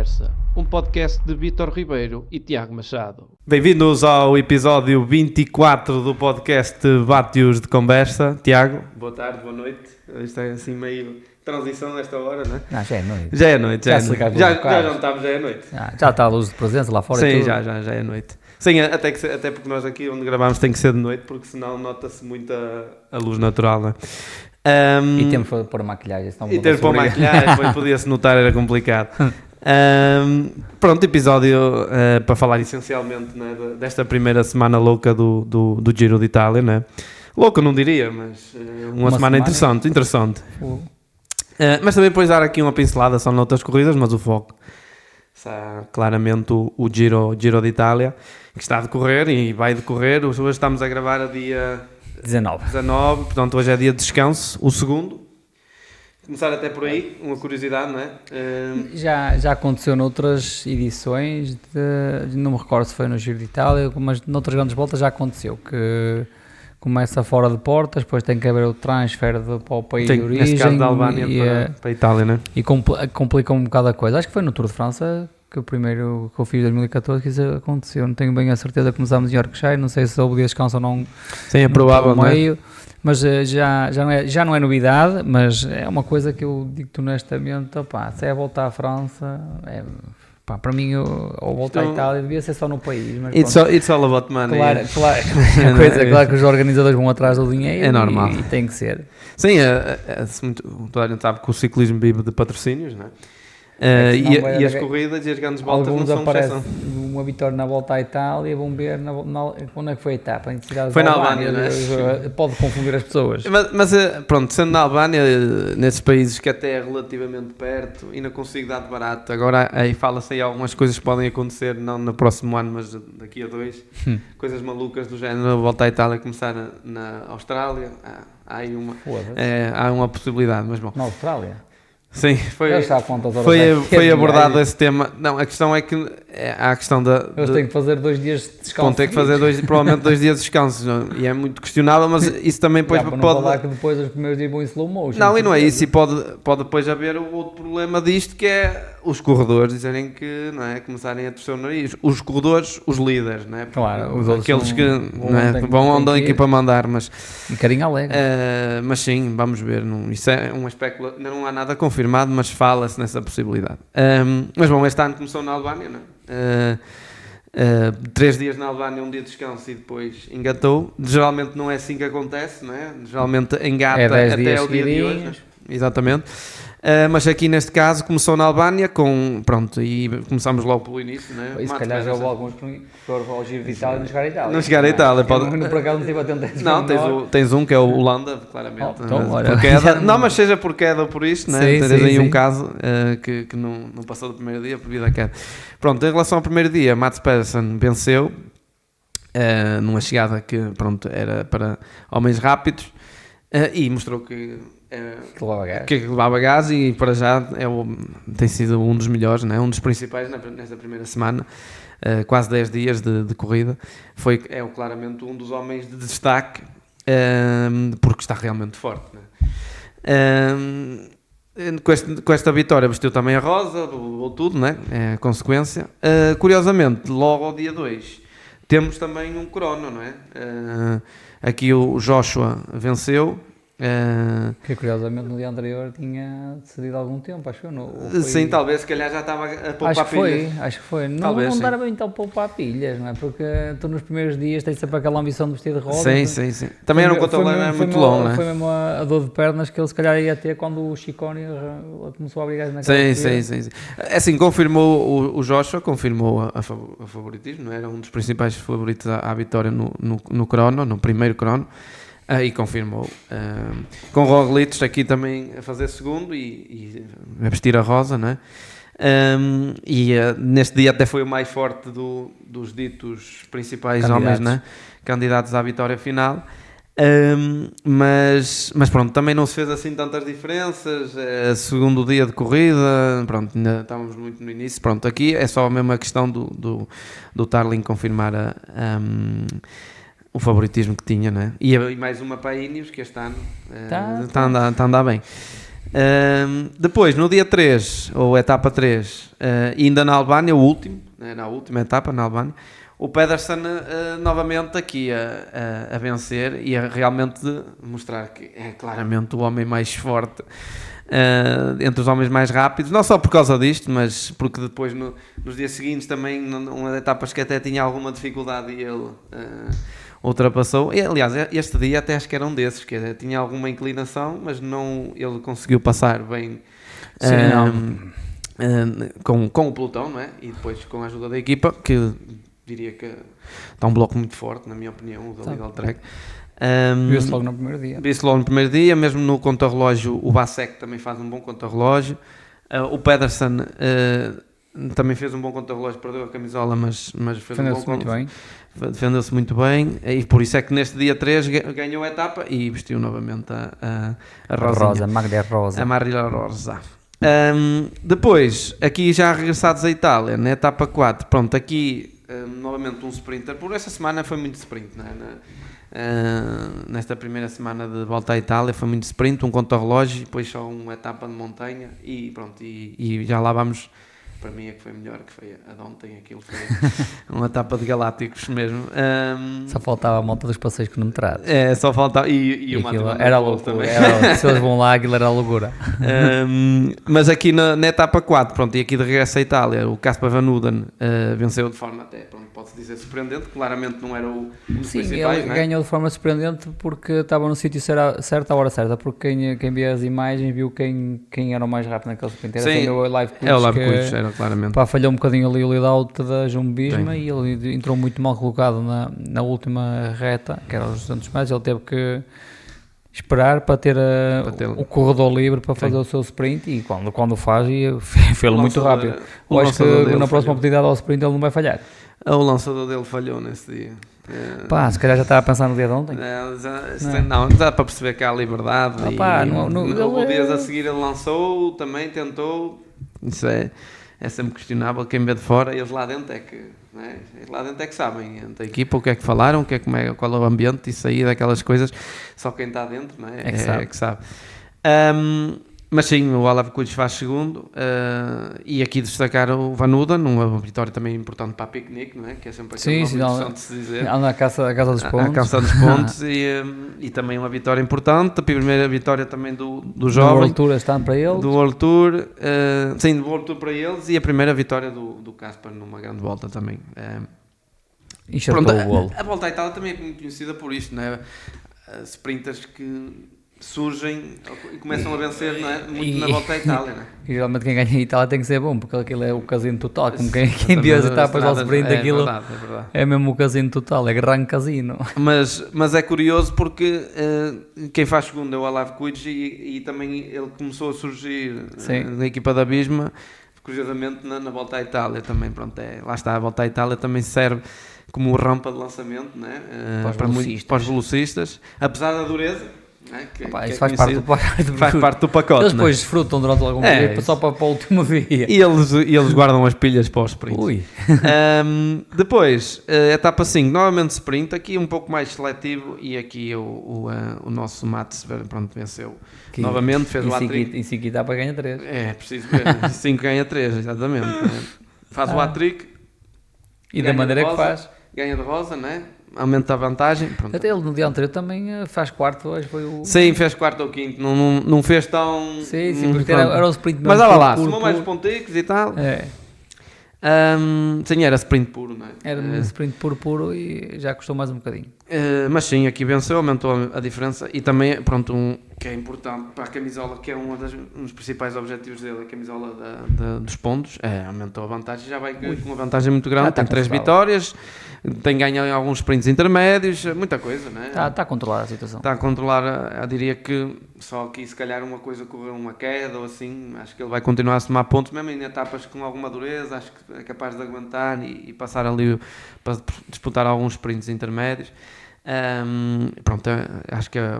Conversa, um podcast de Vítor Ribeiro e Tiago Machado. Bem-vindos ao episódio 24 do podcast Bátios de Conversa. Tiago, boa tarde, boa noite. Isto é assim meio transição nesta hora, não é? Não, já é noite. Já é noite, Já já estamos, já é noite. Já está a luz de presença lá fora. Sim, e tudo. já é noite. Sim, até porque nós aqui onde gravamos tem que ser de noite, porque senão nota-se muito a luz natural, não é? E temos de pôr maquilhagem. E ter de pôr maquilhagem, depois podia-se notar, era complicado. Pronto, episódio para falar essencialmente, né, desta primeira semana louca do Giro de Itália, né? Louca não diria, mas uma semana interessante. Mas também depois dar aqui uma pincelada só noutras corridas, mas o foco está claramente o Giro de Itália, que está a decorrer e vai decorrer. Hoje estamos a gravar a dia 19, portanto hoje é dia de descanso, o segundo. Começar até por aí, uma curiosidade, não é? Já aconteceu noutras edições, não me recordo se foi no Giro de Itália, mas noutras grandes voltas já aconteceu, que começa fora de portas, depois tem que haver o transfer para o país de origem. Neste caso da Albânia para a Itália, não é? E complica um bocado a coisa. Acho que foi no Tour de França, que o primeiro que eu fiz em 2014 que isso aconteceu. Não tenho bem a certeza, começámos em Yorkshire, não sei se houve dia de descanso ou não. Sim, é provável, não é? Mas já não é novidade, mas é uma coisa que eu digo-te honestamente, se é voltar à França, para mim, ou voltar à Itália, devia ser só no país. Mas it's all about money. Claro que os organizadores vão atrás do dinheiro. É normal. E tem que ser. Sim, toda a gente sabe que o ciclismo vive de patrocínios, não é? E as corridas e as grandes voltas não são exceção. Uma vitória na volta à Itália, vão ver onde é que foi a etapa? Foi na Albânia, não é? Pode confundir as pessoas. Mas pronto, sendo na Albânia, nesses países que até é relativamente perto, ainda consigo dar de barato. Agora aí fala-se aí algumas coisas que podem acontecer, não no próximo ano, mas daqui a 2. Coisas malucas do género, a volta à Itália começar na Austrália. Há uma possibilidade, mas bom. Na Austrália? Sim, foi abordado esse tema. Não, a questão é que há a questão da... Eles têm que fazer 2 dias de descanso. Vão ter que fazer provavelmente 2 dias de descanso. E é muito questionável, mas isso também depois pode... Não falar que depois os primeiros dias vão em slow motion. Não, e não é isso. E pode depois haver o outro problema disto, que é os corredores dizerem que, não é, começarem a torcer o nariz. Os corredores, os líderes, não é? Claro, os outros aqueles que vão onde a equipa mandar, mas... Um carinho alegre. Mas sim, vamos ver. Isso é uma especulação. Não há nada confirmado, mas fala-se nessa possibilidade. Mas bom, este ano começou na Albânia, não é? 3 dias na Albânia, 1 dia de descanso e depois engatou. Geralmente não é assim que acontece, não é? Geralmente engata até o dia de hoje. Exatamente. Mas aqui neste caso começou na Albânia e começámos logo pelo início, não é? E se calhar já houve alguns que foram ao Giro de Itália e não chegaram à Itália. Não chegaram à Itália. Por acaso não estive atento. Não, tens um que é o Holanda, claramente. Por queda. Não, mas seja por queda ou por isto, né? Tens aí um caso que não passou do primeiro dia por vida da queda. Pronto, em relação ao primeiro dia, Mats Pedersen venceu numa chegada que era para homens rápidos e mostrou que levava gás e para já tem sido um dos melhores, né? Um dos principais nesta primeira semana, quase 10 dias de corrida. É claramente um dos homens de destaque, porque está realmente forte, né? Com esta vitória vestiu também a rosa, ou tudo, né? É a consequência. Curiosamente, logo ao dia 2 temos também um crono, não é? Aqui o Joshua venceu. Que curiosamente no dia anterior tinha cedido algum tempo, acho que sim, talvez, se calhar já estava a poupar pilhas. Acho que foi. Talvez, não dá bem então poupar pilhas, não é? Porque tu nos primeiros dias tens sempre aquela ambição de vestir de rosa. Sim. Também era um controle muito longo, não é? Foi mesmo a dor de pernas que ele se calhar ia ter quando o Ciccone começou a brigar naquela Sim. Assim, confirmou o Joshua, confirmou a favoritismo, não é? Era um dos principais favoritos à vitória no crono, no primeiro crono. E confirmou, com Roglic aqui também a fazer segundo e a vestir a rosa, não é? Neste dia até foi o mais forte dos ditos principais homens, né? Candidatos à vitória final. Mas pronto, também não se fez assim tantas diferenças. Segundo dia de corrida, pronto, ainda estávamos muito no início. Pronto, aqui é só a mesma questão do Tarling confirmar o favoritismo que tinha, né? E mais uma para a Ineos, que este ano está a andar bem. Depois, no dia 3, ou etapa 3, ainda na Albânia, o último, na última etapa na Albânia, o Pedersen novamente aqui a vencer e a realmente mostrar que é claramente o homem mais forte entre os homens mais rápidos, não só por causa disto, mas porque depois nos dias seguintes também, umas etapas que até tinha alguma dificuldade e ele ultrapassou. E, aliás, este dia até acho que era um desses, que tinha alguma inclinação, mas não, ele conseguiu passar bem. Com o pelotão, não é? E depois com a ajuda da equipa, que diria que está um bloco muito forte, na minha opinião, o da Legal Trek. Viu-se logo no primeiro dia. Viu-se logo no primeiro dia, mesmo no contra-relógio, o Vasek também faz um bom contra-relógio. O Pedersen também fez um bom contra-relógio, perdeu a camisola, mas fez um bom contra-relógio. Defendeu-se muito bem, e por isso é que neste dia 3 ganhou a etapa e vestiu novamente a Rosa. Magda Rosa. A Marília Rosa. Depois, aqui já regressados à Itália, na etapa 4, pronto, aqui novamente um sprinter. Por essa semana foi muito sprint, não é? Nesta primeira semana de volta à Itália foi muito sprint, um contra-relógio e depois só uma etapa de montanha e pronto, e já lá vamos. Para mim é que foi melhor, que foi a de ontem, aquilo foi uma etapa de galácticos mesmo. Só faltava a monta dos passeios cronometrados. Só faltava, e o aquilo era loucura também. Se eles vão lá, aquilo era loucura. Mas aqui na etapa 4, pronto, e aqui de regresso à Itália, o Casper Van Uden venceu de forma até, pronto, pode-se dizer surpreendente, claramente não era um dos principais. Sim, ele ganhou de forma surpreendente porque estava no sítio certo à hora certa, porque quem via as imagens viu quem era o mais rápido naquele sprint. Era assim, o Live Coach, é o Live Coach, era claramente. Falhou um bocadinho ali o lead-out da Jumbo-Visma e ele entrou muito mal colocado na última reta, que era os 200 metros, ele teve que esperar para ter o corredor livre para fazer o seu sprint e quando faz, fez-lo muito rápido. Eu acho que na próxima oportunidade ao sprint ele não vai falhar. O lançador dele falhou nesse dia. Se calhar já estava a pensar no dia de ontem. Não dá para perceber que há liberdade. Dias a seguir ele lançou, também tentou. Isso é sempre questionável. Quem vê de fora, eles lá dentro é que, né? Eles lá dentro é que sabem, a equipa, o que é que falaram, qual é o ambiente, isso aí, daquelas coisas, só quem está dentro, né? É que sabe. Mas sim, o Olav Kulic faz segundo, e aqui destacar o Van Uden, uma vitória também importante para a Piquenique, não é? Que é sempre aquele nome interessante de se dizer. A caça dos pontos. A caça dos pontos e também uma vitória importante, a primeira vitória também do jovem. Do World Tour está para eles. Do World Tour, sim, do World Tour para eles, e a primeira vitória do Casper numa grande volta também. Pronto, a volta à Itália também é muito conhecida por isto, não é? Sprinters que surgem e começam a vencer, não é? Muito na volta à Itália, não é? E geralmente quem ganha a Itália tem que ser bom, porque aquilo é o casino total, como quem vê as etapas ao sprint, aquilo é mesmo o casino total, é gran casino. Mas é curioso porque quem faz segundo é o Olav Kulic e também ele começou a surgir na equipa da Visma, curiosamente na volta à Itália também, pronto, lá está, a volta à Itália também serve como rampa de lançamento, não é? Para os velocistas, apesar da dureza. Isso faz parte do pacote. Eles depois desfrutam durante algum dia só para o último dia. E eles guardam as pilhas para os sprints. Depois, etapa 5, novamente sprint, aqui um pouco mais seletivo, e aqui o nosso Mats venceu. Novamente fez o hat-trick. Em 5 etapas ganha 3. É, preciso ver. Em 5 ganha 3, exatamente. Faz o hat-trick. E da maneira que faz. Ganha de rosa, não é? Aumenta a vantagem. Pronto. Até ele no dia anterior também faz quarto, hoje foi o... Sim, fez quarto ou quinto, não fez tão... Sim, porque era o sprint mesmo. Mas olha lá, somou mais ponticos e tal. Sim, era sprint puro, não é? Era sprint puro e já custou mais um bocadinho. Mas sim, aqui venceu, aumentou a diferença e também, pronto, que é importante para a camisola, que é um dos principais objetivos dele, a camisola dos pontos, aumentou a vantagem, já vai com uma vantagem muito grande, tem 3 vitórias, tem ganho em alguns sprints intermédios, muita coisa, não é? Está a controlar a situação. Está a controlar, eu diria que só aqui se calhar uma coisa correu uma queda ou assim, acho que ele vai continuar a somar pontos, mesmo em etapas com alguma dureza, acho que é capaz de aguentar e passar ali para disputar alguns sprints intermédios. Pronto, acho que é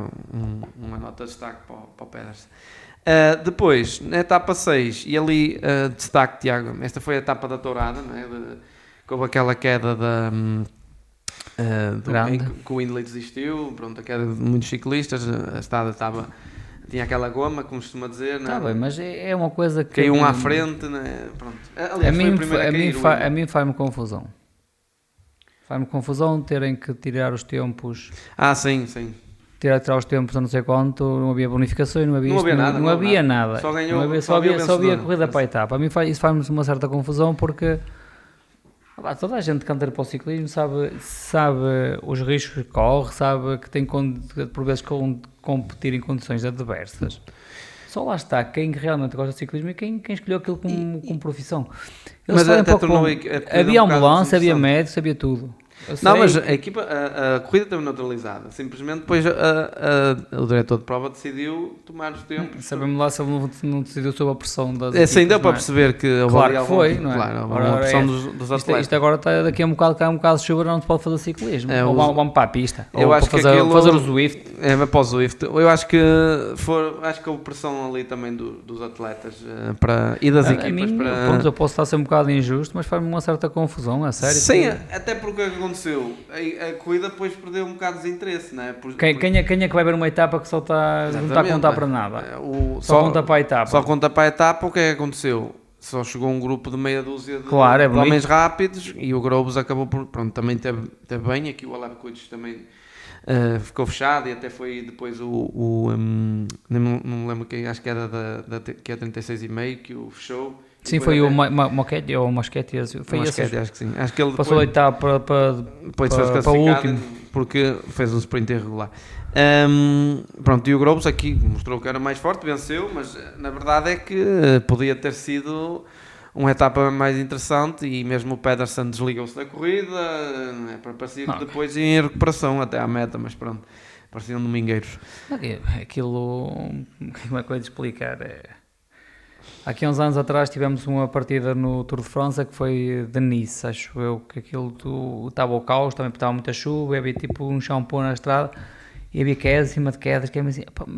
uma nota de destaque para o Pedersen. Depois, na etapa 6, e ali destaque, Tiago, esta foi a etapa da tourada, não é? Houve aquela queda que o Hindley desistiu, pronto, a queda de muitos ciclistas, a estrada tinha aquela goma, como costuma dizer. Está bem, mas é uma coisa que... Caiu um à frente, né? Pronto. Aliás, a mim faz-me confusão. Faz-me confusão terem que tirar os tempos. Sim. Tirar os tempos a não sei quanto, não havia bonificações, não havia nada. Só ganhou, só havia corrida para a etapa. A mim isso faz-me uma certa confusão porque toda a gente que anda para o ciclismo sabe os riscos que corre, sabe que tem por vezes competir em condições adversas. Só lá está quem realmente gosta de ciclismo e quem escolheu aquilo como profissão. Mas até havia ambulância, havia médicos, havia tudo. Não, mas a corrida esteve neutralizada. Simplesmente depois o diretor de prova decidiu tomar os tempos. Sabemos lá se ele não decidiu sob a pressão das equipes, deu para perceber que claro que foi, não é? Claro, a pressão dos atletas. Isto agora está daqui a um bocado, cai um bocado de chuva, não se pode fazer ciclismo. Vamos para a pista. Eu ou acho para que fazer o Zwift. Para o Zwift. Eu acho que houve pressão ali também dos atletas e das equipas. Pronto, eu posso estar a ser um bocado injusto, mas faz-me uma certa confusão, a sério. Sim, até porque aconteceu. A corrida depois perdeu um bocado de desinteresse, não é? Quem é que vai ver uma etapa que só não está a contar para nada? Só conta para a etapa. Só conta para a etapa. O que é que aconteceu? Só chegou um grupo de meia dúzia de homens rápidos e o Grobos acabou por... Pronto, também teve bem. Aqui o Alep Coitos também ficou fechado e até foi depois não me lembro quem, acho que era que é 36,5 que o fechou. Sim, foi o Moschetti ou o Moschetti, foi esse. Acho que sim. Acho que ele passou a etapa para o último. Porque fez um sprint irregular. Pronto, e o Grobos aqui mostrou que era mais forte, venceu, mas na verdade é que podia ter sido uma etapa mais interessante e mesmo o Pedersen desligou-se da corrida, parecia que depois ia em recuperação até à meta, mas pronto, pareciam domingueiros. Aquilo, como é que eu ia te explicar? Aqui há uns anos atrás tivemos uma partida no Tour de França que foi de Nice, acho eu, que aquilo estava o caos, também estava muita chuva, havia tipo um shampoo na estrada e havia quedas em cima de quedas,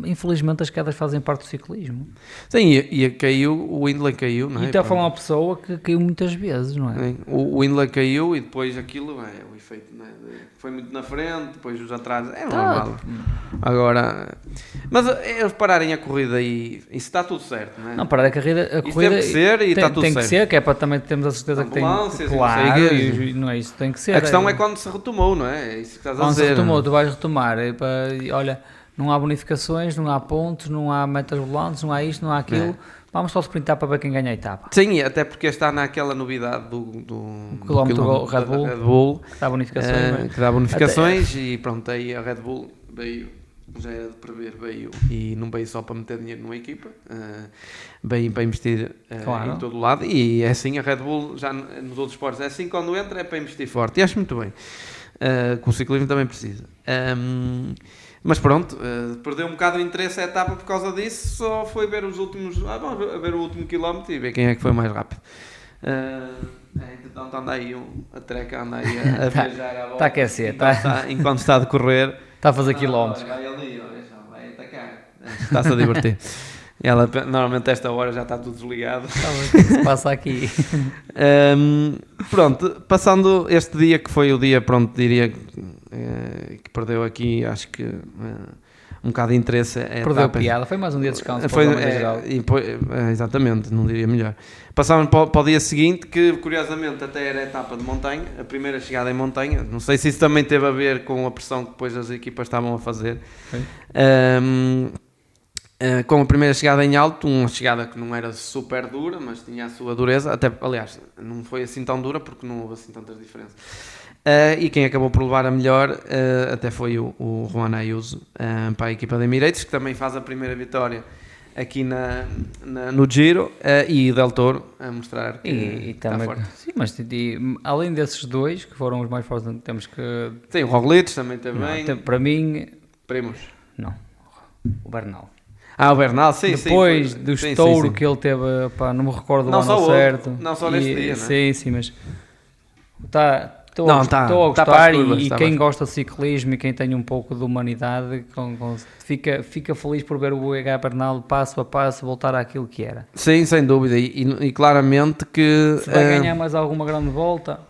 infelizmente as quedas fazem parte do ciclismo. Sim, e caiu, o Hindley caiu, não é? E está a falar uma pessoa que caiu muitas vezes, não é? O Hindley caiu e depois aquilo, o efeito, não é? Foi muito na frente, depois os atrasos, é normal. Agora, mas eles pararem a corrida e isso está tudo certo, não é? Não, parar a corrida tem que ser e está tudo certo. Tem que ser, que é para também termos a certeza que tem, claro, e não é isso, tem que ser. A questão é quando se retomou, não é? É isso que estás a dizer. Quando se retomou, tu vais retomar, olha, não há bonificações, não há pontos, não há metas volantes, não há isto, não há aquilo. Vamos só sprintar para ver quem ganha a etapa. Sim, até porque está naquela novidade do quilómetro Red Bull, que dá bonificações. Que dá bonificações e pronto, aí a Red Bull veio, já era de prever, veio e não veio só para meter dinheiro numa equipa, veio para investir em todo lado e é assim, a Red Bull já nos outros esportes é assim, quando entra é para investir forte e acho muito bem, que o ciclismo também precisa. Mas pronto, perdeu um bocado o interesse a etapa por causa disso, só foi ver os últimos, vamos ver o último quilómetro e ver quem é que foi mais rápido. Então anda aí a treca, anda aí a viajar à volta. Está a aquecer, enquanto está a decorrer. Está a fazer quilómetros. Vai ali, vai atacar. Está-se a divertir. Ela, normalmente a esta hora já está tudo desligado. O que se passa aqui? Pronto, passando este dia que foi o dia, pronto, diria que perdeu aqui, acho que um bocado de interesse. Perdeu a piada, foi mais um dia de descanso para o geral. Exatamente, não diria melhor. Passamos para o dia seguinte, que curiosamente até era a etapa de montanha, a primeira chegada em montanha. Não sei se isso também teve a ver com a pressão que depois as equipas estavam a fazer. Com a primeira chegada em alto, uma chegada que não era super dura, mas tinha a sua dureza, até, aliás, não foi assim tão dura porque não houve assim tantas diferenças. E quem acabou por levar a melhor até foi o Juan Ayuso para a equipa de Emirates, que também faz a primeira vitória aqui no Giro, e o Del Toro a mostrar que está forte. Sim, mas além desses dois, que foram os mais fortes, temos que... Tem o Roglic também bem. Para mim... Primos? Não, o Bernal. O Bernal, sim. Depois do estouro que ele teve, não me recordo do ano certo. Não só neste dia, não é? Sim, mas... Estou a gostar e quem gosta de ciclismo e quem tem um pouco de humanidade fica feliz por ver o EH Bernal passo a passo voltar àquilo que era. Sim, sem dúvida, e claramente que... Se vai ganhar mais alguma grande volta,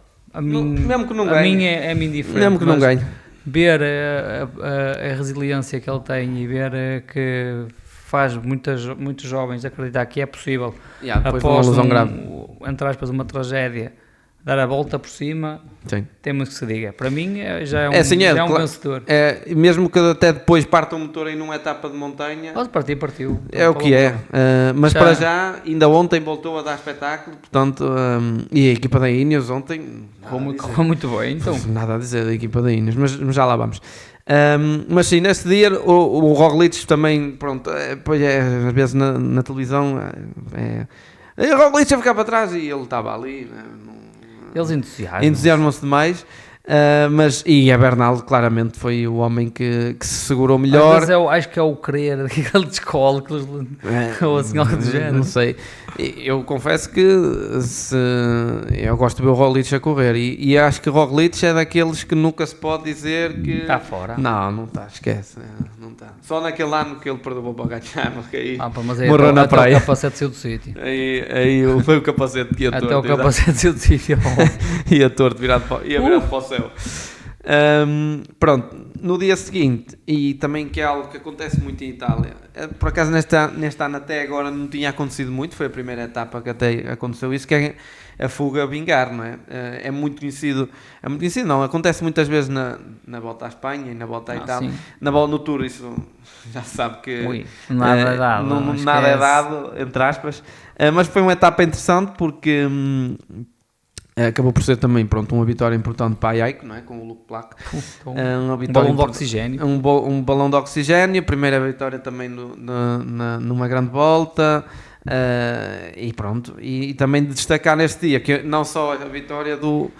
mesmo que não ganhe, mim é indiferente. Mesmo que não ganhe. Ver a resiliência que ele tem e ver que faz muitos jovens acreditar que é possível, Depois de uma após lesão grave. entre aspas, uma tragédia, dar a volta por cima. Sim. Temos que se diga. Para mim já é um, Assim já é um vencedor. Mesmo que até depois parta o motor em uma etapa de montanha, Pode partir, partiu. é o que é. Mas Já. para já, ainda ontem voltou a dar espetáculo, portanto, e a equipa da Ineos ontem, Correu muito bem, então. nada a dizer da equipa da Ineos, mas já lá vamos. Mas sim, nesse dia o Roglic também, pronto, pois às vezes na televisão o Roglic a ficar para trás e ele estava ali, Eles entusiasmam-se demais. E a Bernal claramente foi o homem que se segurou melhor. Mas acho que é o querer daquele descolo ou assim algo do género. Não sei. Eu confesso que eu gosto de ver o Roglic a correr e acho que o Roglic é daqueles que nunca se pode dizer que está fora. Não está, esquece, não está. Só naquele ano que ele perdeu para ganhar, aí mas morreu na praia. O capacete saiu do sítio. Aí foi o capacete que ia torto. Até o capacete saiu do sítio. Ia torto, virado para o céu. Pronto, no dia seguinte, e também que é algo que acontece muito em Itália, por acaso neste ano até agora não tinha acontecido muito, foi a primeira etapa que até aconteceu isso, que é a fuga a vingar, não é? É muito conhecido, não, acontece muitas vezes na volta à Espanha e na volta à Itália, no Tour isso já se sabe que nada é dado, nada é dado, entre aspas, mas foi uma etapa interessante porque acabou por ser também, pronto, uma vitória importante para a Aiko, não é? Com o Luke Plaque. Um balão de oxigênio. Um balão de oxigênio, primeira vitória também numa grande volta. E pronto, e também destacar neste dia, que não só a vitória do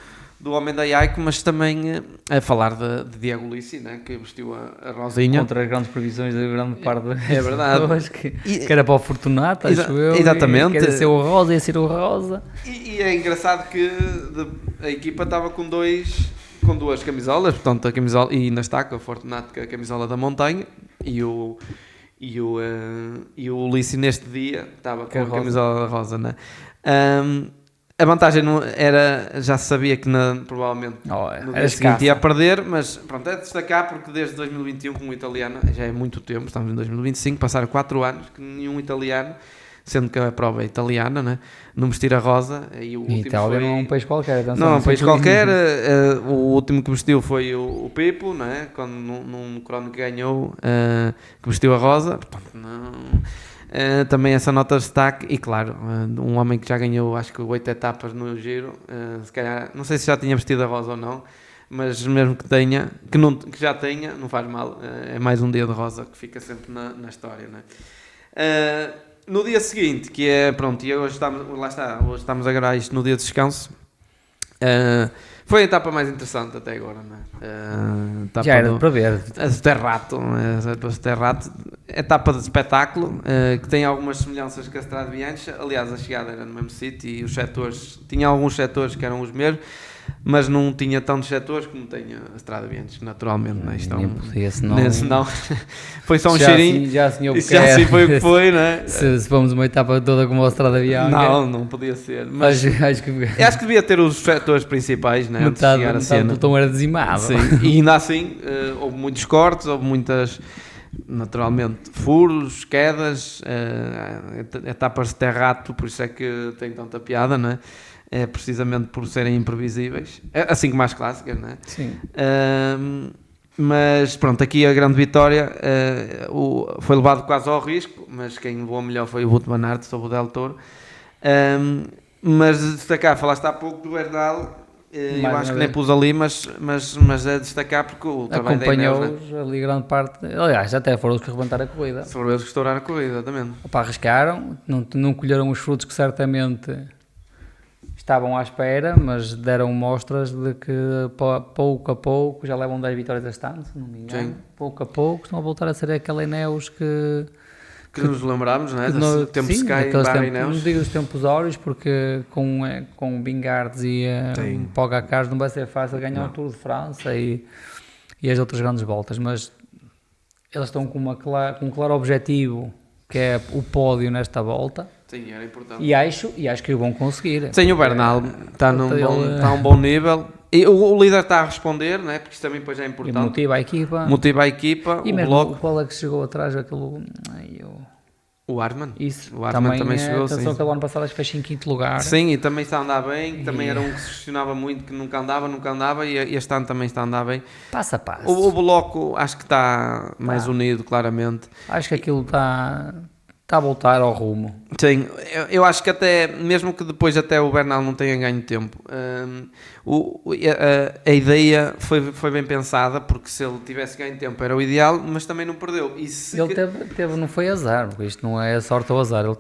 homem da Aiko, mas também a falar de Diego Ulissi, né? Que vestiu a rosinha. Contra as grandes previsões da grande parte é verdade. Pessoas que era para o Fortunato, acho eu. Exatamente. Que era ser o rosa, ia ser o rosa. E é engraçado que a equipa estava com duas camisolas, portanto a camisola, e ainda está com a Fortunato, que é a camisola da montanha, e o Ulissi neste dia estava com a camisola rosa, né? A vantagem não era, já se sabia que provavelmente no dia seguinte ia perder, mas pronto, é de destacar porque desde 2021 como italiano, já é muito tempo, estamos em 2025, passaram 4 anos que nenhum italiano, sendo que a prova é italiana, né, não vestir a rosa. E o último Itália não é um país qualquer. Não é um país qualquer, o último que vestiu foi o Pipo, né, quando num crono que ganhou, que vestiu a rosa, portanto não... também essa nota de destaque, e claro, um homem que já ganhou acho que 8 etapas no Giro, se calhar, não sei se já tinha vestido a rosa ou não, mas mesmo que tenha, que já tenha, não faz mal, é mais um dia de rosa que fica sempre na história, não é? No dia seguinte, que é, pronto, e hoje estamos a gravar isto no dia de descanso, foi a etapa mais interessante até agora, não é? Já era para ver. A de Terrato, etapa de espetáculo, que tem algumas semelhanças com a Strade Bianche. Aliás, a chegada era no mesmo sítio e os setores, tinha alguns setores que eram os mesmos, mas não tinha tantos setores como tem a Strade Bianche, naturalmente. Não é? Nem podia, senão... Foi só um cheirinho. Já assim foi o que foi, não é? Se fomos uma etapa toda como a Strade Bianche. Não podia ser. Mas acho que devia ter os setores principais, né? Metade do pelotão era dizimado. Sim. E ainda assim, houve muitos cortes, houve muitas, naturalmente, furos, quedas, etapas de terrato, por isso é que tem tanta piada, não é? É precisamente por serem imprevisíveis, assim como as clássicas, não é? Sim. Mas pronto, aqui a grande vitória foi levado quase ao risco, mas quem levou melhor foi o Wout van Aert sobre o Del Toro. Mas destacar, falaste há pouco do Bernal, eu acho que nem pus ali, mas é destacar porque o trabalho acompanhou-os ali grande parte, aliás, até foram os que rebentaram a corrida. Foram eles que estouraram a corrida, exatamente. Arriscaram, não colheram os frutos que certamente estavam à espera, mas deram mostras de que pouco a pouco já levam 10 vitórias a stand, se não me engano. Sim. Pouco a pouco estão a voltar a ser aquela Ineos que nos lembramos, não é? Do tempo Sky barra Ineos. Não digo os tempos áureos, porque com Vingards e Pogacar não vai ser fácil ganhar o Tour de França e as outras grandes voltas, mas eles estão com um claro objetivo, que é o pódio nesta volta. Sim, era importante. E acho que o vão conseguir. Sim, o Bernal está a um bom nível. E o líder está a responder, não é? Porque isso também depois é importante. E motiva a equipa. E o mesmo bloco. Qual é que chegou atrás? O Arman. Isso, o Arman também chegou. Atenção que ele ano passado acho que fez em quinto lugar. Sim, e também está a andar bem. Também era um que se questionava muito, que nunca andava, e este ano também está a andar bem. Passo a passo. O bloco acho que está mais unido, claramente. Acho que aquilo está a voltar ao rumo. Sim, eu acho que até, mesmo que depois até o Bernal não tenha ganho tempo, a ideia foi bem pensada, porque se ele tivesse ganho tempo era o ideal, mas também não perdeu. Ele teve, não foi azar, porque isto não é sorte ou azar, ele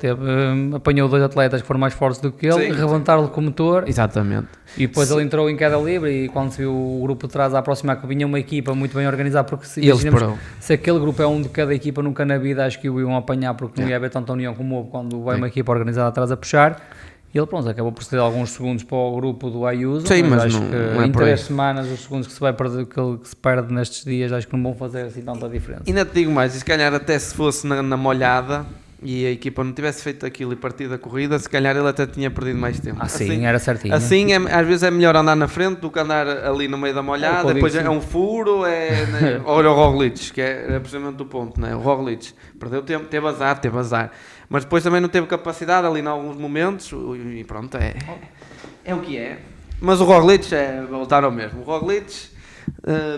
apanhou 2 atletas que foram mais fortes do que ele, levantaram-lhe com o motor. Exatamente. E depois ele entrou em queda livre e quando se viu o grupo de trás a aproximar que vinha uma equipa muito bem organizada, porque se aquele grupo é um de cada equipa, nunca na vida acho que o iam apanhar, porque não ia haver tanta união como houve quando vai uma equipa organizada atrás a puxar. E ele, pronto, acabou por ceder alguns segundos para o grupo do Ayuso. Sim, mas acho não, que não é em por 3 semanas os segundos que se perde nestes dias, acho que não vão fazer assim tanta diferença. Ainda te digo mais, e se calhar até se fosse na molhada e a equipa não tivesse feito aquilo e partido a corrida, se calhar ele até tinha perdido mais tempo. Assim era certinho. Assim, às vezes é melhor andar na frente do que andar ali no meio da molhada, depois é um furo, olha o Roglic, que é precisamente do ponto, né? O Roglic perdeu tempo, teve azar, mas depois também não teve capacidade ali em alguns momentos e pronto, é o que é. Mas o Roglic é voltar ao mesmo. O Roglic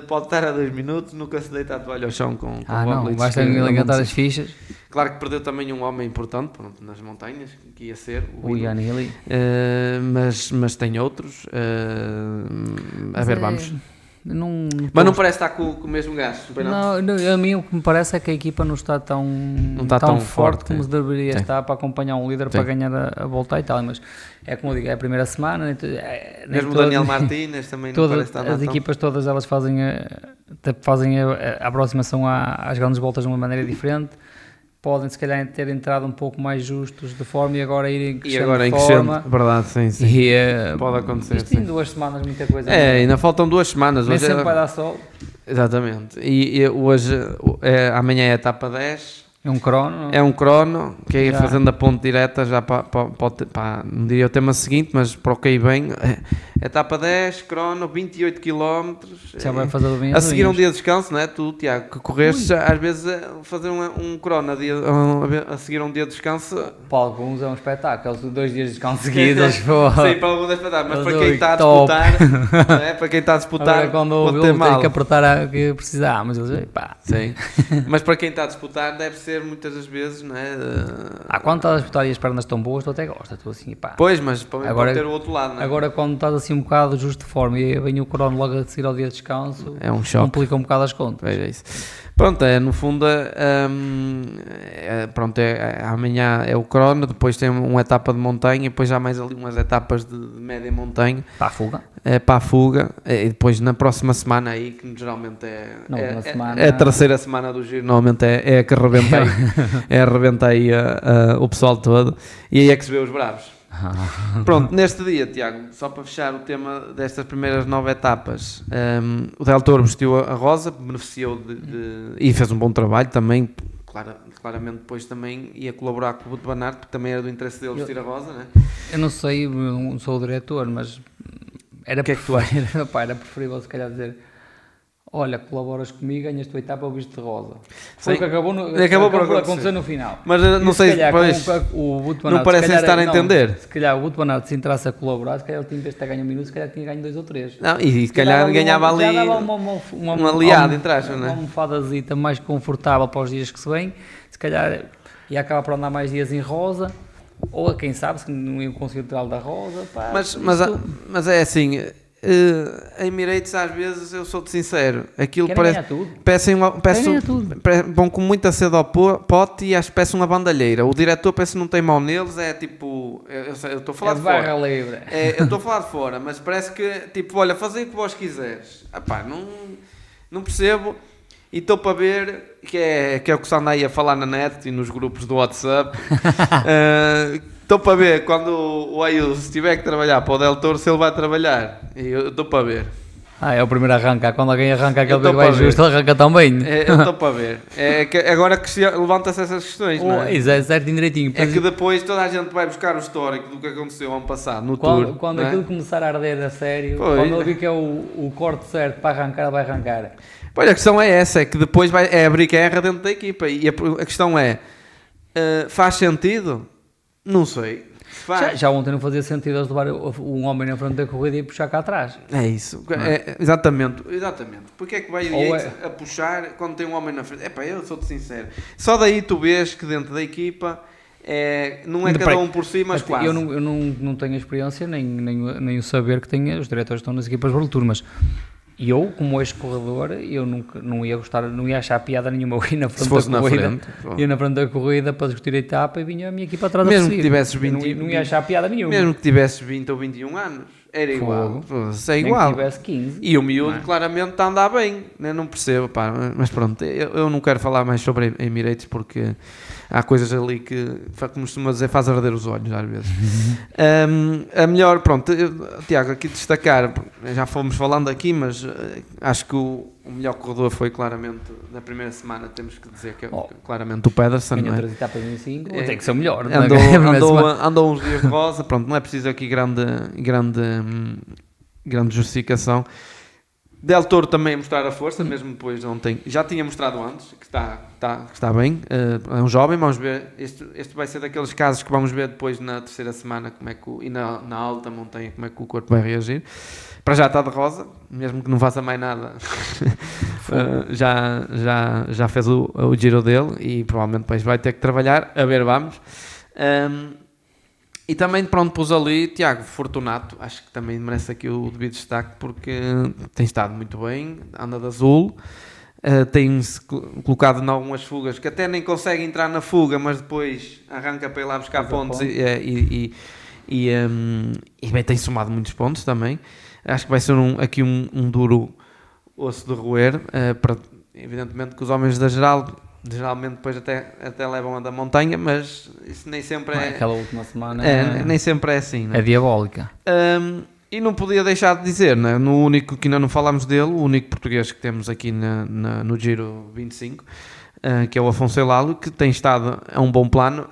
pode estar a 2 minutos, nunca se deita a toalha ao chão com o Roglic. Não, basta engatar as fichas. Claro que perdeu também um homem importante, pronto, nas montanhas, que ia ser o Ian Healy. Mas tem outros. Vamos. Mas não parece estar com o mesmo gasto. Não, a mim o que me parece é que a equipa não está tão forte como se deveria estar para acompanhar um líder para ganhar a volta e tal. Mas é como eu digo, é a primeira semana. Mesmo o Daniel Martínez também não parece estar as equipas todas elas fazem a aproximação às grandes voltas de uma maneira diferente. Podem se calhar ter entrado um pouco mais justos de forma e agora irem crescendo de forma. Verdade, sim. E, pode acontecer. Isto em 2 semanas muita coisa. Ainda faltam 2 semanas. Nem sempre vai dar sol. Exatamente. E hoje, amanhã é a etapa 10. É um crono. É um crono, que é fazendo a ponte direta já para não diria o tema seguinte, mas para o que aí bem. Etapa 10, crono, 28 km. Já vai fazer bem a seguir um dia de descanso, não é? Tu, Tiago, que correste, às vezes fazer um crono a seguir um dia de descanso. Para alguns é um espetáculo, 2 dias de descanso seguidos. Sim, para alguns é espetáculo, mas para quem está a disputar, não é? Para quem está a disputar, agora, quando ouve ele tem que apertar que precisar, mas eles pá. Sim, mas para quem está a disputar deve ser muitas das vezes, não é? Quando estás a disputar e as pernas estão boas, tu até gostas, tu assim, pá. Pois, mas agora, pode ter o outro lado, não é? Agora quando estás assim um bocado justo de forma e vem o crono logo a seguir ao dia de descanso, é um choque. Complica um bocado as contas. Veja isso. Pronto, no fundo, amanhã é o crono, depois tem uma etapa de montanha e depois já mais ali umas etapas de média montanha. Para a fuga. Para a fuga, e depois na próxima semana aí, que geralmente semana... é a terceira semana do giro, normalmente é a que arrebenta aí, arrebenta aí o pessoal todo, e aí é que se vê os bravos. Pronto, neste dia, Tiago, só para fechar o tema destas primeiras 9 etapas, o Del Toro vestiu a rosa, beneficiou e fez um bom trabalho também. Claramente depois também ia colaborar com o Wout van Aert, porque também era do interesse dele vestir a rosa, não é? Eu não sei, não sou o diretor, mas era preferível se calhar dizer: olha, colaboras comigo, ganhas a tua etapa ao visto de rosa. Foi o que acabou por acontecer no final. Mas não sei se não parecem estar a entender. Se calhar o Wout van Aert se entrasse a colaborar, se calhar ele tinha, em vez de ter ganho 1 minuto, se calhar tinha ganho 2 ou 3. Não, e se calhar ganhava ali um aliado, entre aspas, uma almofadazita mais confortável para os dias que se vêm, se calhar ia acabar por andar mais dias em rosa. Ou quem sabe, se não iam conseguir tirá-lo da rosa. Pá, mas é assim, a Emirates às vezes, eu sou-te sincero, aquilo parece vão com muita sede ao pote e acho que peçam uma bandalheira. O diretor parece que não tem mão neles, é tipo, eu estou a falar de fora, livre. Eu estou a falar de fora, mas parece que tipo, olha, fazei o que vós quiseres. Não percebo. E estou para ver, que é o que se anda aí a falar na net e nos grupos do WhatsApp. Estou para ver quando o Ayuso tiver que trabalhar para o Del Toro, se ele vai trabalhar. Eu estou para ver. É o primeiro a arrancar. Quando alguém arranca aquele que vai justo, ele arranca também. Eu estou para ver. Agora que levanta-se essas questões, não é? Isso é certo e direitinho. É que depois toda a gente vai buscar o histórico do que aconteceu ano passado, no Tour. Quando aquilo começar a arder a sério, quando ele vir que é o corte certo para arrancar, ele vai arrancar. Pois, a questão é essa, é que depois é abrir guerra dentro da equipa. E a questão é, Faz sentido? Não sei. Já ontem não fazia sentido eles levar um homem na frente da corrida e puxar cá atrás. É isso, exatamente. Porque é que vai o Yates a puxar quando tem um homem na frente? Eu sou-te sincero. Só daí tu vês que dentro da equipa não é cada um por si, mas quase. Eu não tenho a experiência nem o saber que tenho os diretores que estão nas equipas World Tour, mas eu, como ex-corredor, eu não ia gostar, não ia achar piada nenhuma eu ir na frente da corrida. Ia na frente da corrida para discutir a etapa e vinha a minha equipa atrás mesmo a que tivesses 20, não ia achar piada nenhuma. Mesmo que tivesses 20 ou 21 anos, era igual. É igual. Nem que tivesse 15. E o miúdo claramente está a andar bem, né? Não percebo, pá, mas pronto, eu não quero falar mais sobre a Emirates porque há coisas ali que, como costuma dizer, faz arder os olhos às vezes. A melhor, pronto, Tiago, aqui destacar, já fomos falando aqui, mas acho que o melhor corredor foi claramente, na primeira semana, temos que dizer que é claramente o Pedersen. Ganhou 3 etapas em 5, tem que ser o melhor. Andou uns dias de rosa, pronto, não é preciso aqui grande justificação. Del Toro também a mostrar a força, mesmo depois de ontem, já tinha mostrado antes, que está bem, é um jovem, vamos ver, este vai ser daqueles casos que vamos ver depois na terceira semana, como é que e na alta montanha, como é que o corpo vai reagir. Para já está de rosa, mesmo que não faça mais nada, já fez o giro dele e provavelmente depois vai ter que trabalhar, a ver, vamos. E também, pronto, pus ali Tiago Fortunato, acho que também merece aqui o devido destaque porque tem estado muito bem, anda de azul, tem-se colocado em algumas fugas que até nem consegue entrar na fuga, mas depois arranca para ir lá buscar pontos e bem, tem somado muitos pontos também. Acho que vai ser aqui um duro osso de roer, evidentemente que os homens da geralmente depois até levam a da montanha, mas isso nem sempre é... Aquela última semana nem sempre é assim, né? É diabólica. E não podia deixar de dizer, né? No único que ainda não falámos dele, o único português que temos aqui no Giro 25, que é o Afonso Elalo, que tem estado a um bom plano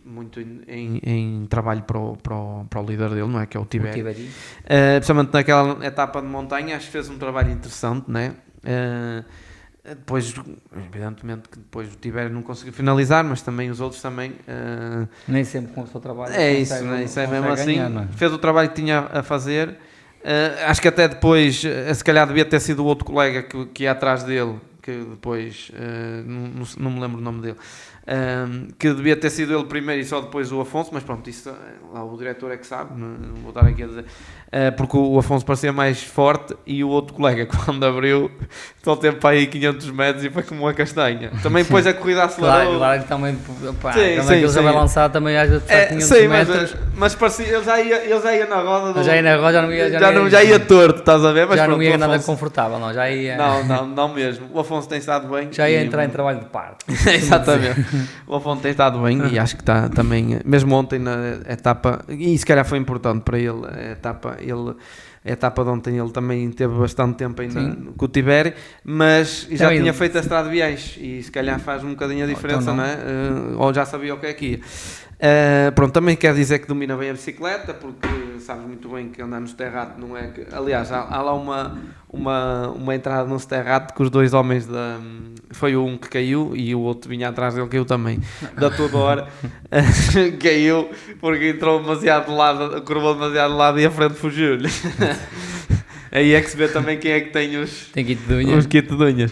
muito em trabalho para o líder dele, não é? Que é o Tiberi. Principalmente naquela etapa de montanha, acho que fez um trabalho interessante, né? Depois, evidentemente que depois o Tiberi não conseguiu finalizar, mas também os outros também... Nem sempre com o seu trabalho. Isso é mesmo assim. Ganhar, fez o trabalho que tinha a fazer. Acho que até depois, se calhar devia ter sido o outro colega que ia atrás dele, que depois, não me lembro o nome dele, que devia ter sido ele primeiro e só depois o Afonso, mas pronto, isso lá o diretor é que sabe, não vou estar aqui a dizer, porque o Afonso parecia mais forte e o outro colega quando abriu só teve para aí 500 metros e foi como uma castanha. Também depois a corrida acelerou. Claro, também, ele já vai lançar também às vezes 500 metros. Mas parecia, ele já ia na roda. Já ia na roda, já ia torto, estás a ver? Mas já pronto, não ia nada confortável, não, já ia... Não mesmo. O Afonso tem estado bem. Já ia entrar em trabalho de parto. Exatamente. O Afonso tem estado bem e acho que está também, mesmo ontem na etapa, e se calhar foi importante para ele, a etapa de ontem ele também teve bastante tempo ainda com o Tiberi, mas já tinha feito a estrada de viagens e se calhar faz um bocadinho a diferença, não é? Ou já sabia o que é que ia. Pronto, também quer dizer que domina bem a bicicleta, porque sabes muito bem que andar no Sterrato não é que... Aliás, há lá uma entrada no Sterrato que os dois homens foi um que caiu e o outro vinha atrás dele, caiu também da toda hora. Caiu porque entrou demasiado de lado, curvou demasiado de lado e a frente fugiu-lhe. Aí é que se vê também quem é que tem os kit de unhas.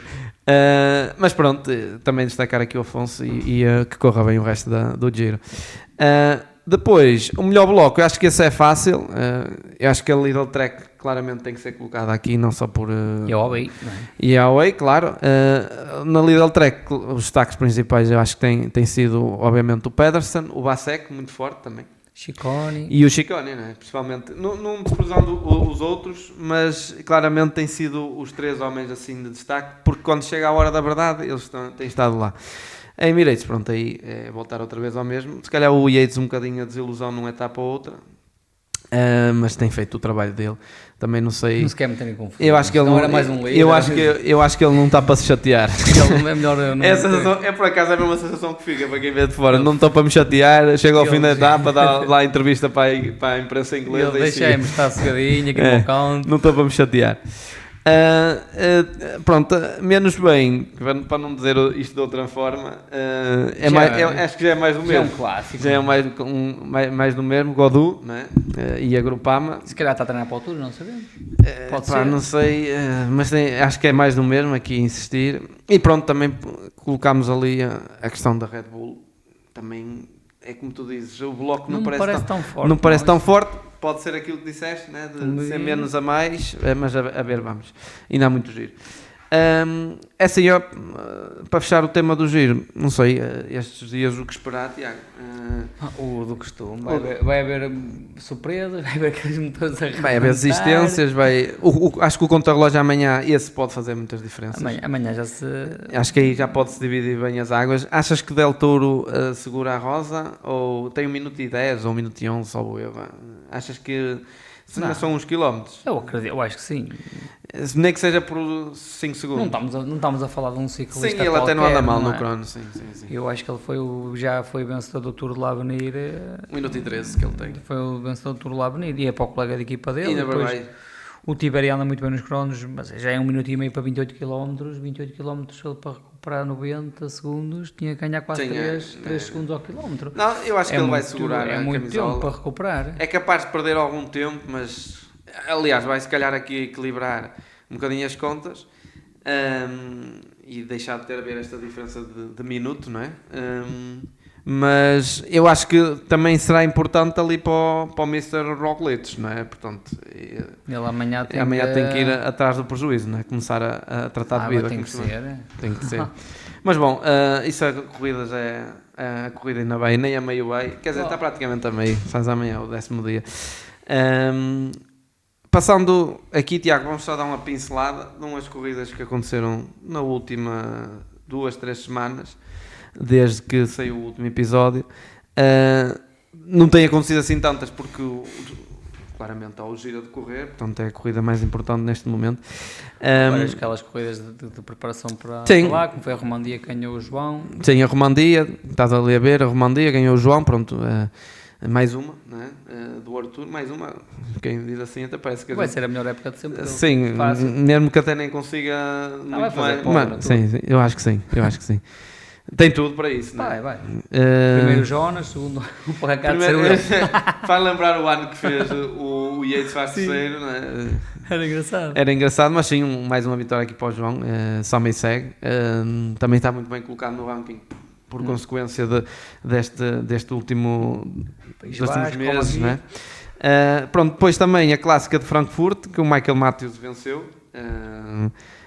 Mas pronto, também destacar aqui o Afonso e que corra bem o resto do Giro. Depois, o melhor bloco, eu acho que esse é fácil. Eu acho que a Lidl Trek claramente tem que ser colocada aqui, não só por... E a OBI. E a OBI, claro. Na Lidl Trek, os destaques principais eu acho que tem sido, obviamente, o Pedersen, o Basek, muito forte também. Ciccone. E o Ciccone, né? Principalmente, não desprezando os outros, mas claramente têm sido os três homens assim de destaque, porque quando chega a hora da verdade, eles têm estado lá. A Emirates, pronto, aí é voltar outra vez ao mesmo. Se calhar o Yates um bocadinho a desilusão numa etapa ou outra, mas tem feito o trabalho dele. Também não sei. Não se quer meter em confusão. Eu acho que ele não era mais um líder. Eu acho que ele não está para se chatear. É melhor eu não. Por acaso é a mesma sensação que fica para quem vê de fora. Não estou para me chatear. Chega ao fim da etapa, dá lá a entrevista para a imprensa inglesa. Deixa-me estar sossegadinho aqui no canto. Não estou para me chatear. Pronto, menos bem, para não dizer isto de outra forma, acho que já é mais do mesmo. Já é um clássico. Já é mais do mesmo, Godu, né? E a Grupama. Se calhar está a treinar para o altura, não sabemos. Pode Pá, ser. não sei, mas acho que é mais do mesmo aqui insistir. E pronto, também colocámos ali a questão da Red Bull. Também é como tu dizes, o bloco não parece tão forte. Não parece tão forte. Pode ser aquilo que disseste, né? De ser menos a mais, mas a ver, vamos. Ainda há muito giro. É assim, para fechar o tema do giro, não sei, estes dias o que esperar, Tiago? O do costume. Vai haver surpresas, vai haver aqueles motores a arrebentar. Vai haver desistências, acho que o contra-relógio amanhã, esse pode fazer muitas diferenças. Amanhã já se... Acho que aí já pode-se dividir bem as águas. Achas que Del Toro segura a rosa? Ou tem 1 minuto e 10 ou 1 minuto e 11, só o Eva? Achas que são uns quilómetros? Eu acredito, eu acho que sim. Nem que seja por 5 segundos. Não estamos a falar de um ciclista. Sim, ele até não anda mal no crono, sim. Eu acho que ele já foi vencedor do Tour de l'Avenir. 1 minuto e 13 que ele tem. Foi o vencedor do Tour de l'Avenir e é para o colega de equipa dele. E depois, o Tiberi anda muito bem nos cronos, mas já é 1 minuto e meio para 28 km. 28 km ele para recuperar 90 segundos tinha que ganhar quase 3 segundos ao quilómetro. Não, eu acho que ele vai segurar a muito camisola. tempo para recuperar. É capaz de perder algum tempo, mas aliás vai se calhar aqui equilibrar um bocadinho as contas e deixar de ter a ver esta diferença de minuto, não é? Mas eu acho que também será importante ali para o Mr. Roglic, não é? Portanto, ele amanhã tem que ir atrás do prejuízo, não é? Começar a tratar de vida. Tem que ser. Tem que ser. Mas bom, isso a corrida já é... A corrida ainda vai, nem a meio vai. Quer dizer, está praticamente a meio. Faz amanhã o 10º dia. Passando aqui, Tiago, vamos só dar uma pincelada de umas corridas que aconteceram na última 2-3 semanas, desde que saiu o último episódio. Não tem acontecido assim tantas, porque claramente há o giro a decorrer, portanto é a corrida mais importante neste momento. Aquelas corridas de preparação para lá, como foi a Romandia que ganhou o João. Sim, a Romandia, estás ali a ver, a Romandia ganhou o João, pronto. Mais uma, não é? Do World Tour, mais uma. Quem diz assim até parece que... Vai ser a melhor época de sempre. Sim, mesmo que até nem consiga... Vai fazer mais. Sim, eu acho que sim. Tem tudo para isso, não é? Vai. Primeiro Jonas, segundo o placar de ser Faz lembrar o ano que fez o Yates faz terceiro, não é? Era engraçado, mas sim, mais uma vitória aqui para o João. Só me segue. Também está muito bem colocado no ranking. Por consequência deste últimos meses, não é? Pronto, depois também a clássica de Frankfurt, que o Michael Matthews venceu.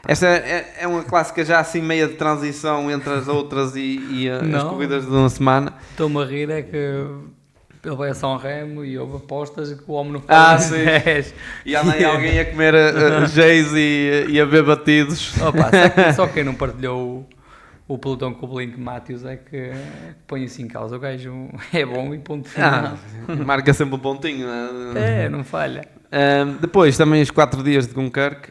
Esta é uma clássica já assim meia de transição entre as outras e as corridas de uma semana. Estou-me a rir, é que ele vai a São Remo e houve apostas que o homem não faz 10. E anda aí alguém a comer J's e a ver batidos. Só quem não partilhou o pelotão com o Blink Matthews é que põe assim em causa. O gajo é bom e ponto final. Marca sempre um pontinho, não é? Não falha. Depois também os 4 dias de Dunkirk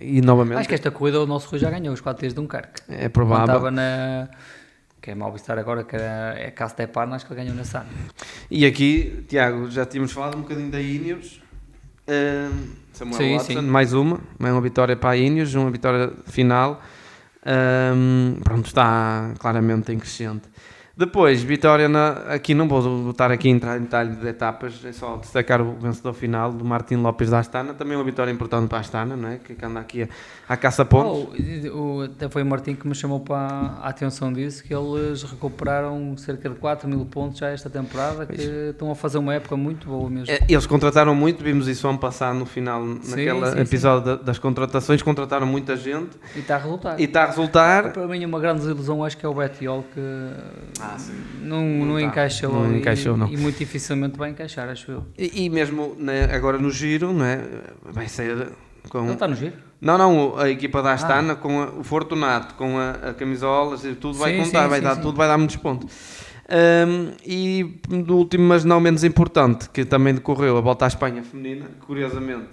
e novamente... Acho que esta corrida o nosso Rui já ganhou os 4 dias de Dunkirk. É provável. Estava na... que é mal estar agora, que é Castepan, acho que ele ganhou na SAN. E aqui, Tiago, já tínhamos falado um bocadinho da Ineos. Samuel Watson, mais uma vitória para a Ineos, uma vitória final. Pronto, está claramente em crescente. Depois, vitória aqui não vou estar aqui a entrar em detalhe de etapas, é só destacar o vencedor final do Martin Lopes da Astana, também uma vitória importante para a Astana, não é? Que anda aqui à caça pontos. Até foi o Martin que me chamou para a atenção disso, que eles recuperaram cerca de 4.000 pontos já esta temporada, que estão a fazer uma época muito boa mesmo. Eles contrataram muito, vimos isso ano passado no final, naquele episódio das contratações, contrataram muita gente. E está a resultar. Para mim uma grande desilusão acho que é o Bettiol, que não encaixou. Não. E muito dificilmente vai encaixar, acho eu. E mesmo agora no Giro, não é? Vai ser com... Ele está no Giro? Não, a equipa da Astana com o Fortunato, com a camisola, tudo vai contar, tudo vai dar muitos pontos. E do último, mas não menos importante, que também decorreu a Volta à Espanha feminina. Curiosamente,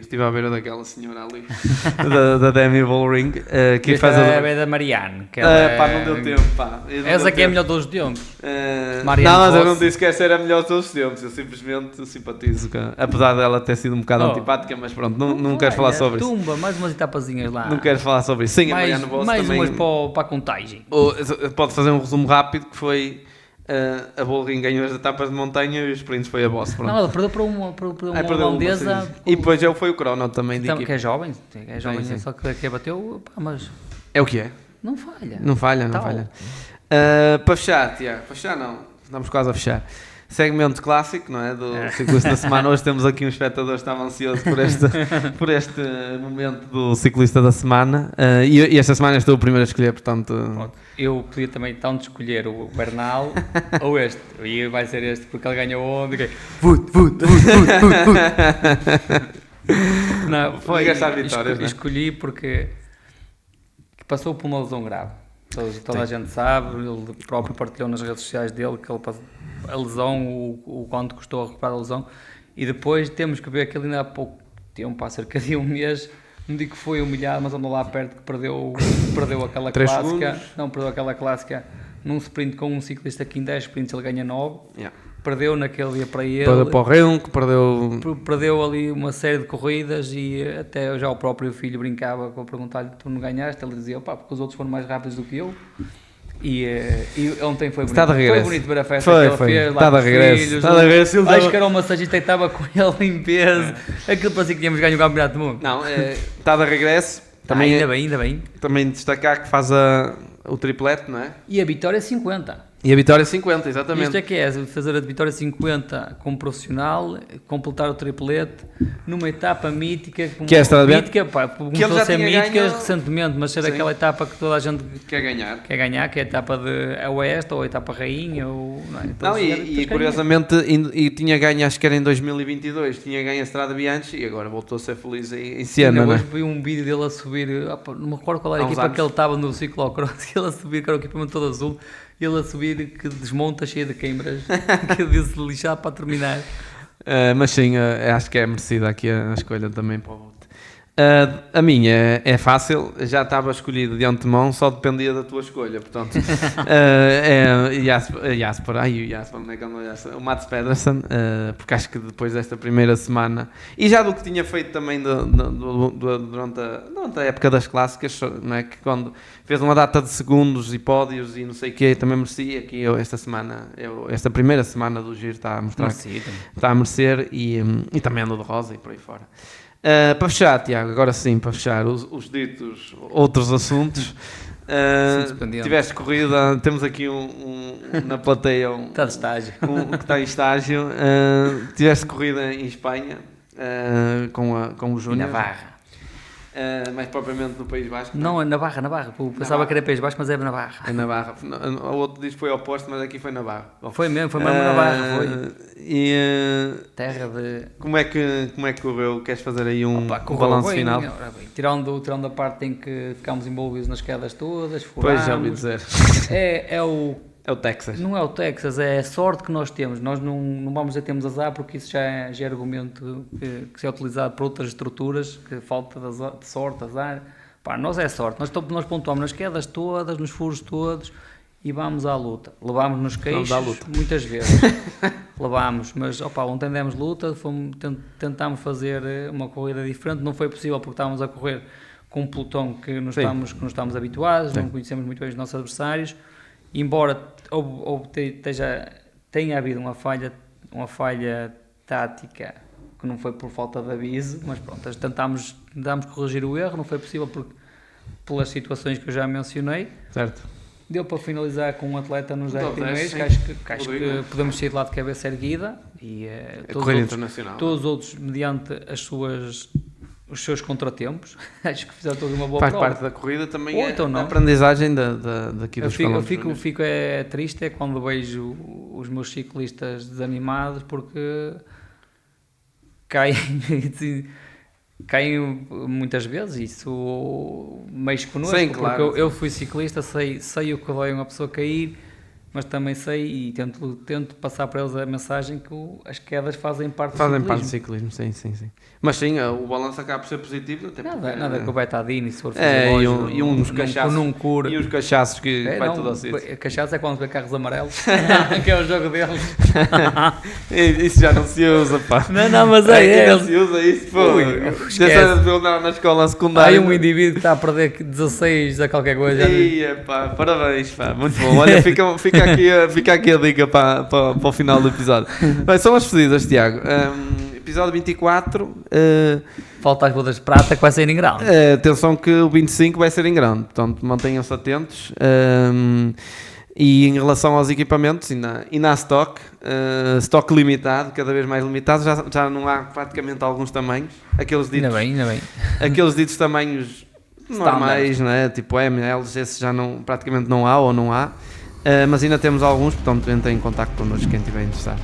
estive à beira daquela senhora ali, da Demi Vollering, que faz a da Marianne. Que pá, não deu tempo, pá. Essa aqui é a melhor dos tempos. Não, mas eu não disse que essa era a melhor de todos os tempos. Eu simplesmente simpatizo, apesar dela ter sido um bocado antipática, mas pronto, não quero falar sobre isso. Tumba, mais umas etapazinhas lá. Não quero falar sobre isso. Sim, a mais Marianne Vos também... umas para a contagem. Pode fazer um resumo rápido, que foi... a Vollering ganhou as etapas de montanha e os sprints foi a Voss. Não, ela perdeu para uma holandesa. E depois foi o Crono também. Que é jovem, sim. Só que bateu, pá, mas... É o que é? Não falha. Não falha. Para fechar, Tiago, não, estamos quase a fechar. Segmento clássico, não é? Do ciclista da semana. Hoje temos aqui um espectador que estava ansioso por este momento do ciclista da semana. E esta semana estou o primeiro a escolher, portanto. Eu podia também tanto escolher o Bernal ou este. E vai ser este, porque ele ganhou onde? Não, foi. Vitórias, escolhi porque passou por uma lesão grave. Toda a gente sabe, ele próprio partilhou nas redes sociais dele que ele a lesão, o quanto custou a recuperar a lesão, e depois temos que ver que ele ainda há pouco tempo, há cerca de um mês, não digo que foi humilhado, mas andou lá perto que perdeu aquela clássica, perdeu aquela clássica num sprint com um ciclista que em 10 sprints ele ganha 9, perdeu naquele dia para ele, perdeu para o Renko, perdeu ali uma série de corridas e até já o próprio filho brincava com perguntar-lhe, tu não ganhaste? Ele dizia, pá, porque os outros foram mais rápidos do que eu. E ontem foi bonito. Foi bonito ver a festa que ele fez lá com os filhos. Acho que era um massagista que estava com ele em peso. Aquilo parecia que tínhamos ganho o campeonato do mundo. Não, está de regresso. Também, ainda bem. Também destacar que faz o triplete, não é? E a vitória é 50. E a vitória 50, exatamente. Isto é que é, fazer a vitória 50 como profissional, completar o triplete numa etapa mítica, que é a mítica, pá, começou a ser mítica recentemente, mas ser aquela etapa que toda a gente quer ganhar, que é a etapa de Oeste ou a etapa Rainha. E curiosamente tinha ganho, acho que era em 2022, tinha ganho a Strade Bianchi e agora voltou a ser feliz em Siena. Hoje vi um vídeo dele a subir, não me recordo qual era a equipa que ele estava no ciclocross, ele a subir, que era o equipamento todo azul, ele a subir que desmonta cheio de queimbras, que eu disse lixar para terminar. Mas sim, acho que é merecida aqui a escolha também para o voto. A minha é fácil, já estava escolhida de antemão, só dependia da tua escolha, portanto Jasper, onde é que andou Jasper? O Mats Pedersen, porque acho que depois desta primeira semana e já do que tinha feito também durante a época das clássicas, não é? Que quando fez uma data de segundos e pódios e não sei o que, também merecia, que esta primeira semana do Giro está a mostrar que está a merecer e também andou de rosa e por aí fora. Para fechar, Tiago, agora sim, para fechar os ditos outros assuntos, tiveste corrida, temos aqui na plateia está de estágio. Que está em estágio, tiveste corrida em Espanha com o Júnior. Navarra. Mais propriamente no País Basco. Não, é Navarra. Pensava que era País Basco, mas é Navarra. É Navarra. O outro diz que foi oposto, mas aqui foi Navarra. Foi mesmo Navarra. Terra de... Como é que correu? Queres fazer aí um balanço final? Tirando a parte em que ficámos envolvidos nas quedas todas, pois já ouvi dizer. É o Texas. Não é o Texas, é a sorte que nós temos. Nós não vamos dizer que temos azar, porque isso já é argumento que se é utilizado por outras estruturas, que falta de sorte, azar. Pá, nós é sorte. Nós pontuamos nas quedas todas, nos furos todos e vamos à luta. Levámos nos queixos muitas vezes. Levámos, mas ontem demos luta, tentámos fazer uma corrida diferente. Não foi possível porque estávamos a correr com um pelotão que não estamos habituados, não conhecemos muito bem os nossos adversários. Embora tenha havido uma falha tática que não foi por falta de aviso, mas pronto, tentámos corrigir o erro, não foi possível pelas situações que eu já mencionei. Certo. Deu para finalizar com um atleta nos 10 primeiros, que acho que podemos sair de lá de cabeça erguida e todos os outros mediante os seus contratempos. Acho que fizeram todos uma boa prova. Faz parte da corrida também. Então a aprendizem daqui dos eu fico triste quando vejo os meus ciclistas desanimados porque caem muitas vezes. Isso mexe connosco. Sim, porque claro. eu fui ciclista, sei o que dói uma pessoa cair, mas também sei e tento passar para eles a mensagem que as quedas fazem parte do Fazem ciclismo. parte do ciclismo, sim. Mas sim, o balanço acaba por ser positivo. Até Nada que o betadine, se for fazer fazer e uns cachaços. E uns cachaços que vai tudo assim. Cachaços é quando vê carros amarelos, que é o jogo deles. Isso já não se usa, pá. Não, mas é não se usa isso, pô. Esquece. Na escola secundária. Há um indivíduo que está a perder 16 a qualquer coisa. Pá, parabéns, pá, muito bom. Olha, fica aqui a dica para o final do episódio. Bem, são as despedidas, Tiago. Episódio 24. Falta as bodas de prata que vai sair em grão. Atenção que o 25 vai ser em grande, portanto mantenham-se atentos. E em relação aos equipamentos, ainda há stock limitado, cada vez mais limitado, já não há praticamente alguns tamanhos, aqueles ditos, Ainda bem. aqueles ditos tamanhos normais, né? Tipo MLs, esses já praticamente não há ou não há, mas ainda temos alguns, portanto entrem em contacto connosco quem estiver interessado.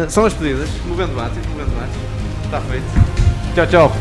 São as pedidas, movendo bate, está feito. Tchau.